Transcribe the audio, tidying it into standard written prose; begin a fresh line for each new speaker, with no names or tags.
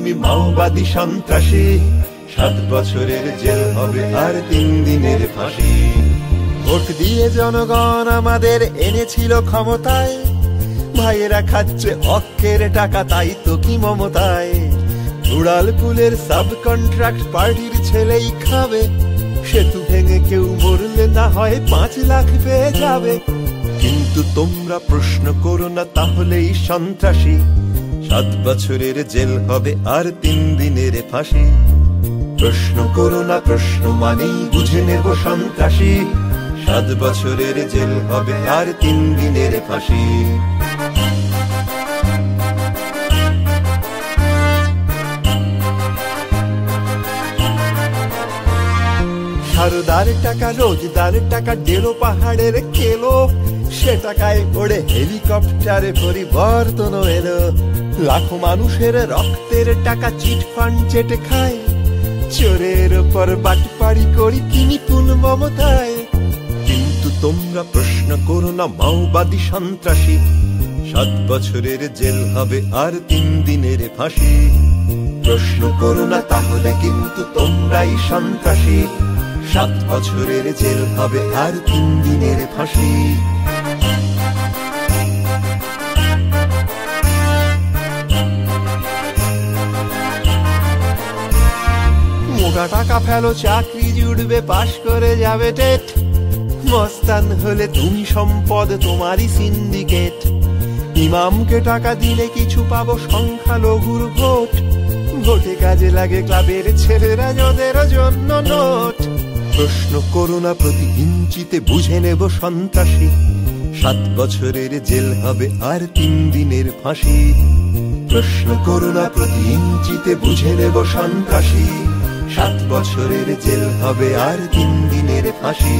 তুমি মাওবাদী সন্ত্রাসী, 7 বছরের জেল হবে আর 3 দিনের ফাঁসি। ভোট দিয়ে জনগণ আমাদের এনেছিল ক্ষমতায়, ভাইয়েরা খাচ্ছে অক্কের টাকা, তাই তো কি মমতায়। উড়ালপুলের সাব কন্ট্রাক্ট পার্টির ছেলেই খাবে, সেতু ভেঙে কেউ মরলে না হয় 5 লাখ পেয়ে যাবে। কিন্তু তোমরা প্রশ্ন করো না, তাহলেই সন্ত্রাসী, 7 বছরের জেল হবে আর 3 দিনের ফাঁসি। প্রশ্ন করো না, প্রশ্ন মানেই বুঝে নেব সন্ত্রাসী, 7 বছরের জেল হবে আর 3 দিনের ফাঁসি। সারদার টাকা, রোজদার টাকা, ডেলো পাহাড়ের কেলো, সে টাকায় ওড়ে হেলিকপ্টারে পরিবর্তন এলো। লাখো মানুষের রক্তের টাকা চিট ফান্ড চেটে খায়, চোরের ওপর বাটপাড়ি করি কি নিপুণ মমতায়। কিন্তু তোমরা প্রশ্ন করো না, মাওবাদী সন্ত্রাসী, 7 বছরের জেল হবে আর 3 দিনের ফাঁসি। প্রশ্ন করো না, তাহলে কিন্তু তোমরাই সন্ত্রাসী, 7 বছরের জেল হবে আর 3 দিনের ফাঁসি। মোটা টাকা ফেলো, চাকরি জুড়বে, পাশ করে যাবে টেট। মস্তান হলে তুমি সম্পদ, তোমারই সিন্ডিকেট। ইমামকে টাকা দিলে কিছু পাবো, সংখ্যালঘুর ভোট। ভোটে কাজে লাগে ক্লাবের ছেলেরা, যাদের জন্য নোট। প্রশ্ন করো না, প্রতি ইঞ্চিতে বুঝে নেব সন্ত্রাসী, 7 বছরের জেল হবে আর 3 দিনের ফাঁসি। প্রশ্ন করো না, প্রতি ইঞ্চিতে বুঝে নেব সন্ত্রাসী, 7 বছরের জেল হবে আর 3 দিনের ফাঁসি।